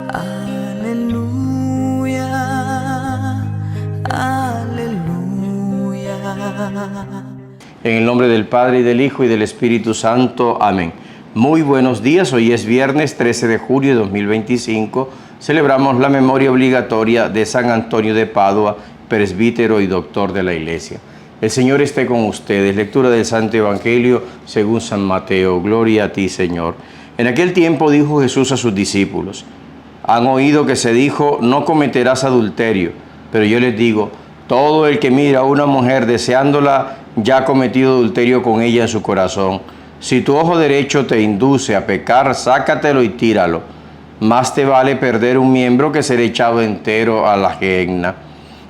Aleluya, aleluya. En el nombre del Padre, y del Hijo, y del Espíritu Santo. Amén. Muy buenos días. Hoy es viernes 13 de julio de 2025. Celebramos la memoria obligatoria de San Antonio de Padua, presbítero y doctor de la Iglesia. El Señor esté con ustedes. Lectura del Santo Evangelio según San Mateo. Gloria a ti, Señor. En aquel tiempo dijo Jesús a sus discípulos: han oído que se dijo, no cometerás adulterio. Pero yo les digo, todo el que mira a una mujer deseándola, ya ha cometido adulterio con ella en su corazón. Si tu ojo derecho te induce a pecar, sácatelo y tíralo. Más te vale perder un miembro que ser echado entero a la gehenna.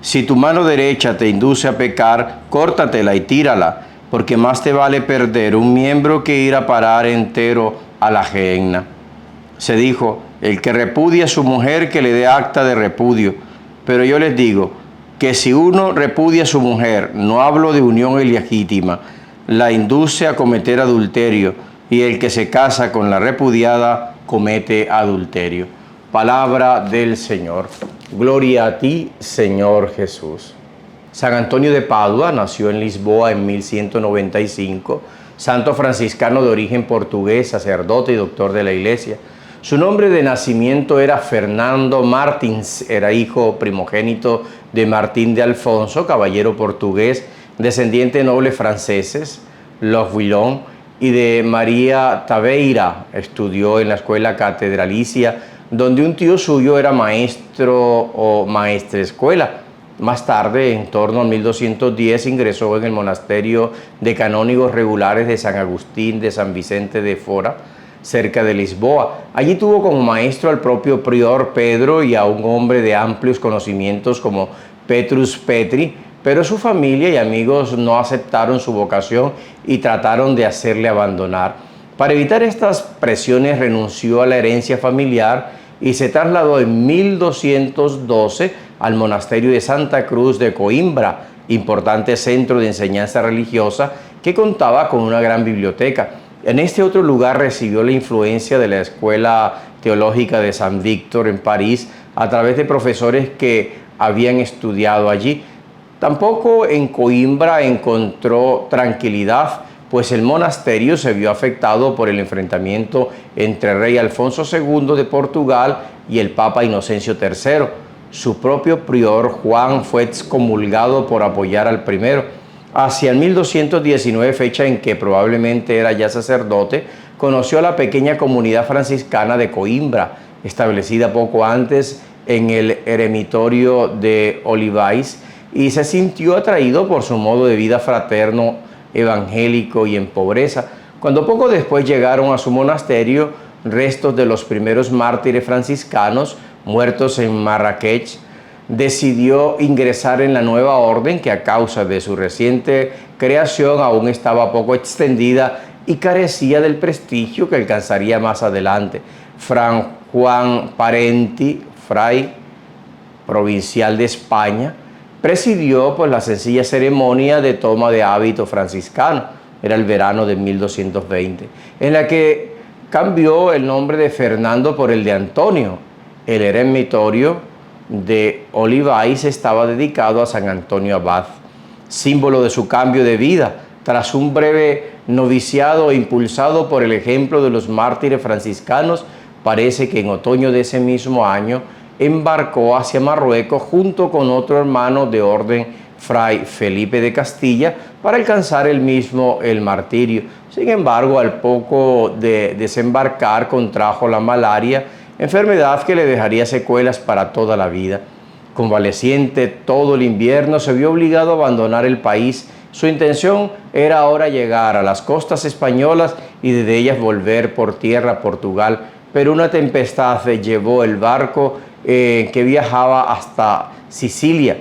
Si tu mano derecha te induce a pecar, córtatela y tírala, porque más te vale perder un miembro que ir a parar entero a la gehenna. Se dijo, el que repudia a su mujer, que le dé acta de repudio. Pero yo les digo, que si uno repudia a su mujer, no hablo de unión ilegítima, la induce a cometer adulterio, y el que se casa con la repudiada comete adulterio. Palabra del Señor. Gloria a ti, Señor Jesús. San Antonio de Padua nació en Lisboa en 1195, santo franciscano de origen portugués, sacerdote y doctor de la Iglesia. Su nombre de nacimiento era Fernando Martins, era hijo primogénito de Martín de Alfonso, caballero portugués, descendiente de nobles franceses, los Villon, y de María Taveira. Estudió en la escuela catedralicia, donde un tío suyo era maestro o maestrescuela. Más tarde, en torno a 1210, ingresó en el monasterio de canónigos regulares de San Agustín de San Vicente de Fora, cerca de Lisboa. Allí tuvo como maestro al propio prior Pedro y a un hombre de amplios conocimientos como Petrus Petri, pero su familia y amigos no aceptaron su vocación y trataron de hacerle abandonar. Para evitar estas presiones renunció a la herencia familiar y se trasladó en 1212 al monasterio de Santa Cruz de Coimbra, importante centro de enseñanza religiosa que contaba con una gran biblioteca. En este otro lugar recibió la influencia de la Escuela Teológica de San Víctor en París a través de profesores que habían estudiado allí. Tampoco en Coimbra encontró tranquilidad, pues el monasterio se vio afectado por el enfrentamiento entre el rey Alfonso II de Portugal y el Papa Inocencio III. Su propio prior Juan fue excomulgado por apoyar al primero. Hacia el 1219, fecha en que probablemente era ya sacerdote, conoció a la pequeña comunidad franciscana de Coimbra, establecida poco antes en el eremitorio de Olivais, y se sintió atraído por su modo de vida fraterno, evangélico y en pobreza. Cuando poco después llegaron a su monasterio restos de los primeros mártires franciscanos muertos en Marrakech, decidió ingresar en la nueva orden que a causa de su reciente creación aún estaba poco extendida y carecía del prestigio que alcanzaría más adelante. Fray Juan Parenti, fray provincial de España, presidió pues la sencilla ceremonia de toma de hábito franciscano, era el verano de 1220, en la que cambió el nombre de Fernando por el de Antonio. El eremitorio de Olivais estaba dedicado a San Antonio Abad, símbolo de su cambio de vida. Tras un breve noviciado impulsado por el ejemplo de los mártires franciscanos, parece que en otoño de ese mismo año embarcó hacia Marruecos junto con otro hermano de orden, fray Felipe de Castilla, para alcanzar el martirio. Sin embargo, al poco de desembarcar contrajo la malaria, enfermedad que le dejaría secuelas para toda la vida. Convaleciente todo el invierno, se vio obligado a abandonar el país. Su intención era ahora llegar a las costas españolas y desde ellas volver por tierra a Portugal, pero una tempestad llevó el barco que viajaba hasta Sicilia.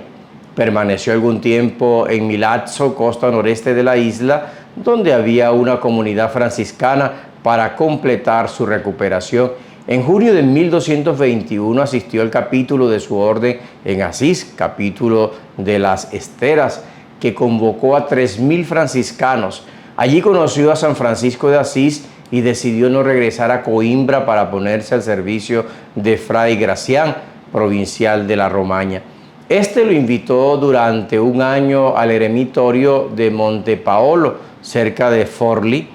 Permaneció algún tiempo en Milazzo, costa noreste de la isla, donde había una comunidad franciscana para completar su recuperación. En junio de 1221 asistió al capítulo de su orden en Asís, capítulo de las Esteras, que convocó a 3000 franciscanos. Allí conoció a San Francisco de Asís y decidió no regresar a Coimbra para ponerse al servicio de Fray Gracián, provincial de la Romaña. Este lo invitó durante un año al eremitorio de Montepaolo, cerca de Forlì,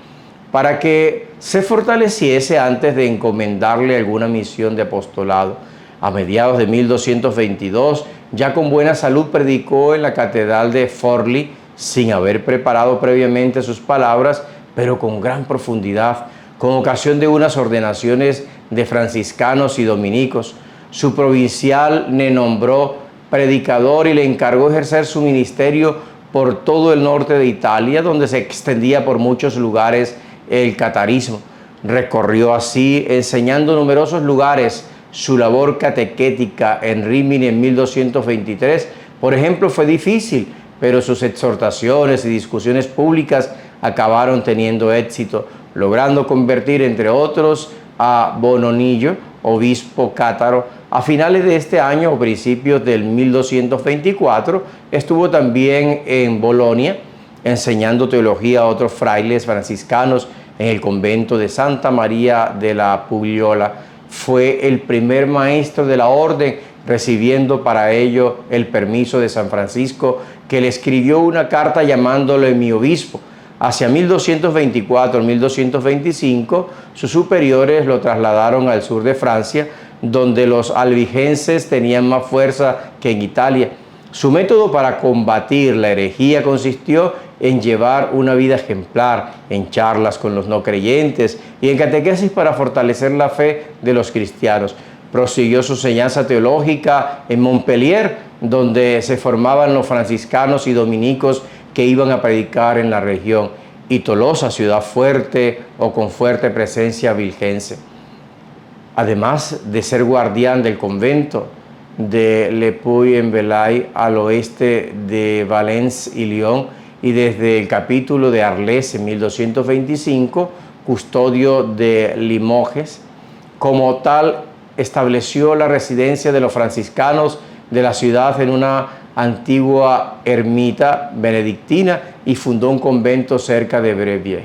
para que se fortaleciese antes de encomendarle alguna misión de apostolado. A mediados de 1222, ya con buena salud, predicó en la catedral de Forlì, sin haber preparado previamente sus palabras, pero con gran profundidad, con ocasión de unas ordenaciones de franciscanos y dominicos. Su provincial le nombró predicador y le encargó ejercer su ministerio por todo el norte de Italia, donde se extendía por muchos lugares el catarismo. Recorrió así, enseñando numerosos lugares, su labor catequética en Rímini en 1223. Por ejemplo, fue difícil, pero sus exhortaciones y discusiones públicas acabaron teniendo éxito, logrando convertir, entre otros, a Bononillo, obispo cátaro. A finales de este año o principios del 1224, estuvo también en Bolonia, enseñando teología a otros frailes franciscanos en el convento de Santa María de la Pugliola. Fue el primer maestro de la orden, recibiendo para ello el permiso de San Francisco, que le escribió una carta llamándole mi obispo. Hacia 1224-1225, sus superiores lo trasladaron al sur de Francia, donde los albigenses tenían más fuerza que en Italia. Su método para combatir la herejía consistió en llevar una vida ejemplar, en charlas con los no creyentes y en catequesis para fortalecer la fe de los cristianos. Prosiguió su enseñanza teológica en Montpellier, donde se formaban los franciscanos y dominicos que iban a predicar en la región, y Tolosa, ciudad fuerte o con fuerte presencia vilgense. Además de ser guardián del convento de Le Puy-en-Velay al oeste de Valence y Lyon, y desde el capítulo de Arles en 1225, custodio de Limoges, como tal estableció la residencia de los franciscanos de la ciudad en una antigua ermita benedictina y fundó un convento cerca de Brevier.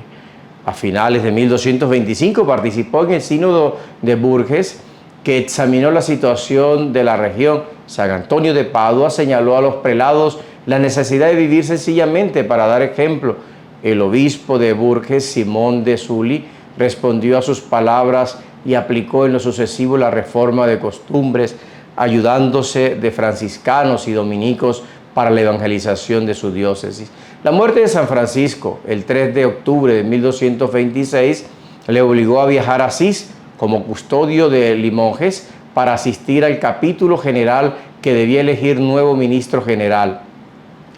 A finales de 1225 participó en el sínodo de Bourges, que examinó la situación de la región. San Antonio de Padua señaló a los prelados la necesidad de vivir sencillamente para dar ejemplo. El obispo de Bourges, Simón de Sully, respondió a sus palabras y aplicó en lo sucesivo la reforma de costumbres, ayudándose de franciscanos y dominicos para la evangelización de su diócesis. La muerte de San Francisco, el 3 de octubre de 1226, le obligó a viajar a Asís como custodio de Limoges para asistir al capítulo general que debía elegir nuevo ministro general.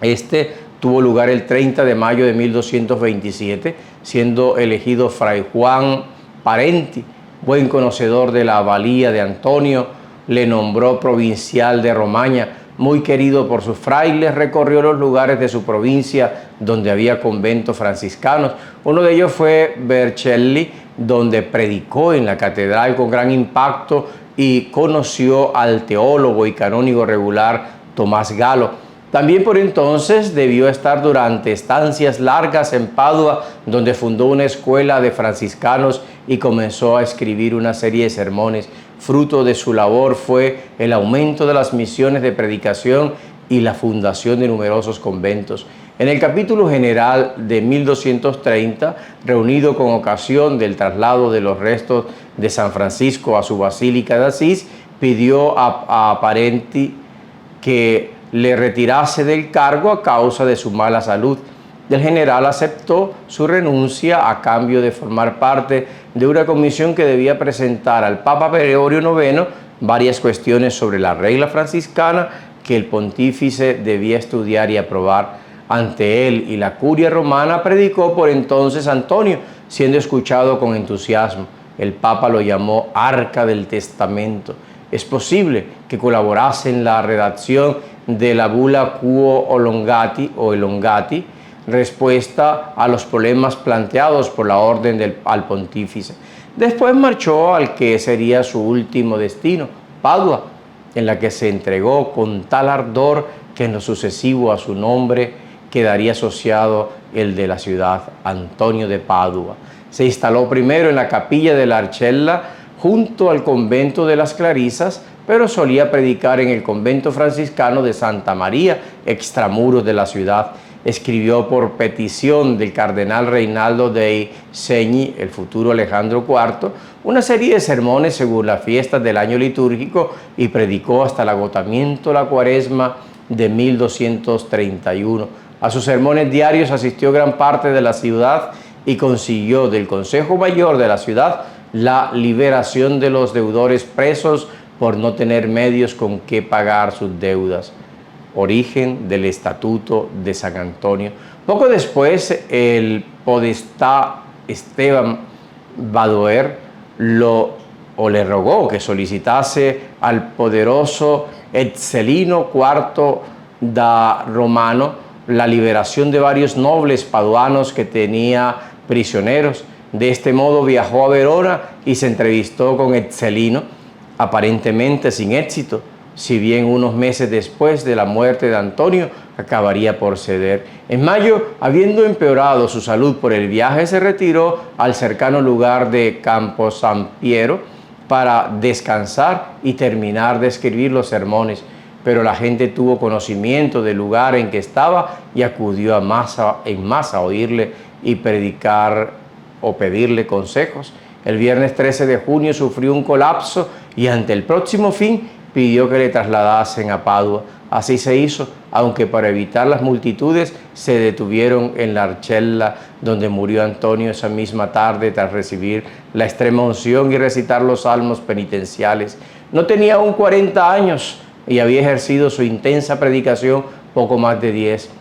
Este tuvo lugar el 30 de mayo de 1227, siendo elegido Fray Juan Parenti, buen conocedor de la valía de Antonio. Le nombró provincial de Romaña. Muy querido por sus frailes, recorrió los lugares de su provincia donde había conventos franciscanos. Uno de ellos fue Vercelli, donde predicó en la catedral con gran impacto y conoció al teólogo y canónigo regular Tomás Galo. También por entonces debió estar durante estancias largas en Padua, donde fundó una escuela de franciscanos y comenzó a escribir una serie de sermones. Fruto de su labor fue el aumento de las misiones de predicación y la fundación de numerosos conventos. En el capítulo general de 1230, reunido con ocasión del traslado de los restos de San Francisco a su Basílica de Asís, pidió a Parenti que le retirase del cargo a causa de su mala salud. El general aceptó su renuncia a cambio de formar parte de una comisión que debía presentar al Papa Gregorio IX varias cuestiones sobre la regla franciscana que el pontífice debía estudiar y aprobar. Ante él y la curia romana predicó por entonces Antonio, siendo escuchado con entusiasmo. El Papa lo llamó Arca del Testamento. Es posible que colaborase en la redacción de la bula Quo Elongati, respuesta a los problemas planteados por la orden al pontífice. Después marchó al que sería su último destino, Padua, en la que se entregó con tal ardor que en lo sucesivo a su nombre quedaría asociado el de la ciudad, Antonio de Padua. Se instaló primero en la capilla de la Arcella, junto al convento de las Clarisas, pero solía predicar en el convento franciscano de Santa María, extramuros de la ciudad. Escribió por petición del cardenal Reinaldo dei Segni, el futuro Alejandro IV, una serie de sermones según las fiestas del año litúrgico y predicó hasta el agotamiento la Cuaresma de 1231. A sus sermones diarios asistió gran parte de la ciudad y consiguió del Consejo Mayor de la ciudad la liberación de los deudores presos por no tener medios con que pagar sus deudas. Origen del Estatuto de San Antonio. Poco después, el podestá Esteban Badoer le rogó que solicitase al poderoso Ezzelino IV da Romano la liberación de varios nobles paduanos que tenía prisioneros. De este modo viajó a Verona y se entrevistó con Ezzelino, aparentemente sin éxito, si bien unos meses después de la muerte de Antonio acabaría por ceder. En mayo, habiendo empeorado su salud por el viaje, se retiró al cercano lugar de Campo San Piero para descansar y terminar de escribir los sermones. Pero la gente tuvo conocimiento del lugar en que estaba y acudió en masa a oírle y predicar o pedirle consejos. El viernes 13 de junio sufrió un colapso y ante el próximo fin pidió que le trasladasen a Padua. Así se hizo, aunque para evitar las multitudes se detuvieron en la Arcella, donde murió Antonio esa misma tarde tras recibir la extrema unción y recitar los salmos penitenciales. No tenía aún 40 años y había ejercido su intensa predicación poco más de 10.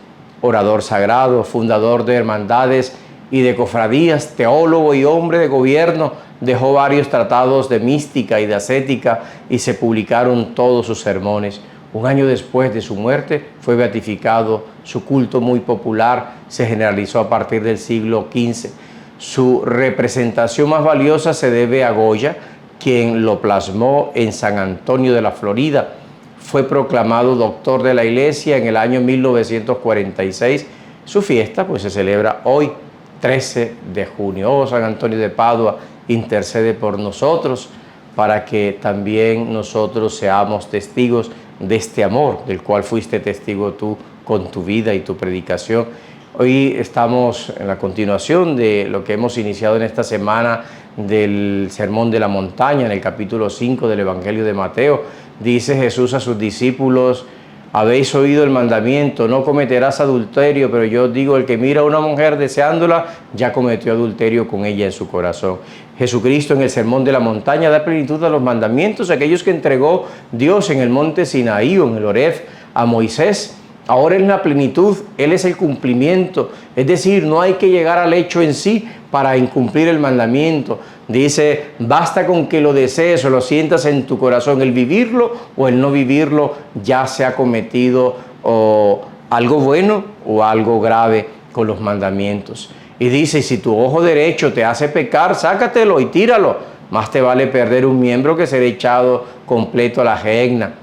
Orador sagrado, fundador de hermandades y de cofradías, teólogo y hombre de gobierno, dejó varios tratados de mística y de ascética y se publicaron todos sus sermones. Un año después de su muerte fue beatificado. Su culto, muy popular, se generalizó a partir del siglo XV. Su representación más valiosa se debe a Goya, quien lo plasmó en San Antonio de la Florida. Fue proclamado doctor de la Iglesia en el año 1946. Su fiesta pues se celebra hoy, 13 de junio. Oh, San Antonio de Padua, intercede por nosotros para que también nosotros seamos testigos de este amor del cual fuiste testigo tú con tu vida y tu predicación. Hoy estamos en la continuación de lo que hemos iniciado en esta semana del Sermón de la Montaña, en el capítulo 5 del Evangelio de Mateo. Dice Jesús a sus discípulos: habéis oído el mandamiento, no cometerás adulterio, pero yo os digo, el que mira a una mujer deseándola, ya cometió adulterio con ella en su corazón. Jesucristo en el Sermón de la Montaña da plenitud a los mandamientos, aquellos que entregó Dios en el monte Sinaí o en el Horeb a Moisés. Ahora en la plenitud, Él es el cumplimiento, es decir, no hay que llegar al hecho en sí para incumplir el mandamiento. Dice, basta con que lo desees o lo sientas en tu corazón, el vivirlo o el no vivirlo, ya se ha cometido o algo bueno o algo grave con los mandamientos. Y dice, si tu ojo derecho te hace pecar, sácatelo y tíralo, más te vale perder un miembro que ser echado completo a la gehenna.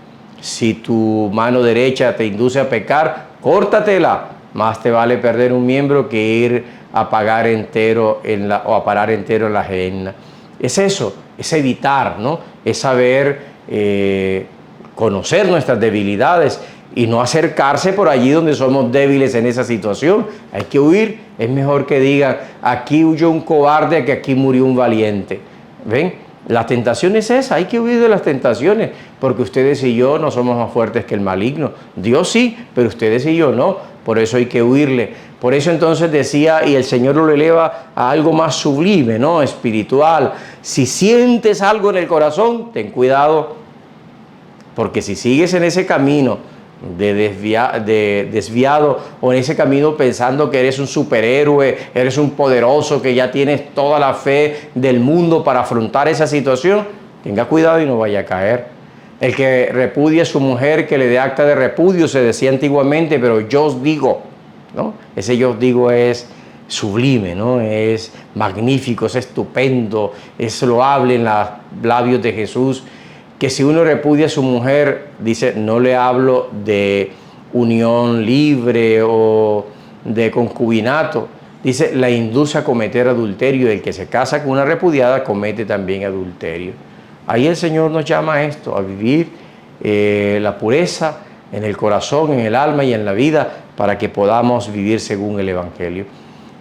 Si tu mano derecha te induce a pecar, córtatela, más te vale perder un miembro que ir a pagar entero o a parar entero en la gehenna. Es eso, es evitar, ¿no? Es saber conocer nuestras debilidades y no acercarse por allí donde somos débiles en esa situación. Hay que huir. Es mejor que digan, aquí huyó un cobarde que aquí murió un valiente. ¿Ven? La tentación es esa, hay que huir de las tentaciones, porque ustedes y yo no somos más fuertes que el maligno. Dios sí, pero ustedes y yo no, por eso hay que huirle. Por eso entonces decía, y el Señor lo eleva a algo más sublime, ¿no? Espiritual. Si sientes algo en el corazón, ten cuidado, porque si sigues en ese camino desviado o en ese camino pensando que eres un superhéroe, eres un poderoso, que ya tienes toda la fe del mundo para afrontar esa situación, tenga cuidado y no vaya a caer. El que repudie a su mujer, que le dé acta de repudio, se decía antiguamente, pero yo os digo, ¿no? Ese yo os digo es sublime, ¿no? Es magnífico, es estupendo, es loable en los labios de Jesús. Que si uno repudia a su mujer, dice, no le hablo de unión libre o de concubinato, Dice, la induce a cometer adulterio. El que se casa con una repudiada comete también adulterio. Ahí el Señor nos llama a esto, a vivir la pureza en el corazón, en el alma y en la vida, para que podamos vivir según el Evangelio.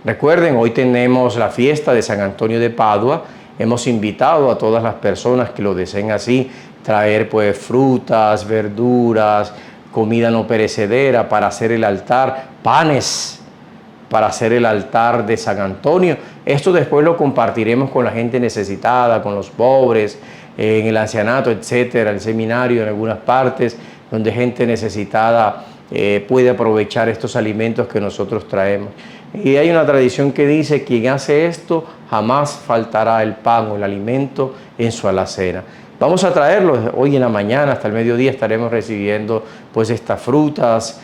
Recuerden, hoy tenemos la fiesta de San Antonio de Padua. Hemos invitado a todas las personas que lo deseen así, traer pues frutas, verduras, comida no perecedera para hacer el altar, panes para hacer el altar de San Antonio. Esto después lo compartiremos con la gente necesitada, con los pobres, en el ancianato, etcétera, el seminario en algunas partes, donde gente necesitada puede aprovechar estos alimentos que nosotros traemos. Y hay una tradición que dice, quien hace esto jamás faltará el pan o el alimento en su alacena. Vamos a traerlos hoy en la mañana, hasta el mediodía estaremos recibiendo pues estas frutas,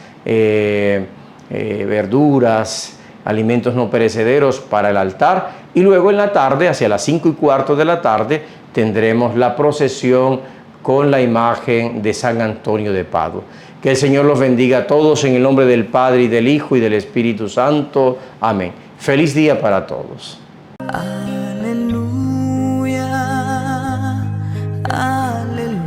verduras, alimentos no perecederos para el altar, y luego en la tarde, hacia las 5:15 de la tarde, tendremos la procesión con la imagen de San Antonio de Padua. Que el Señor los bendiga a todos en el nombre del Padre y del Hijo y del Espíritu Santo. Amén. Feliz día para todos. Aleluya, aleluya.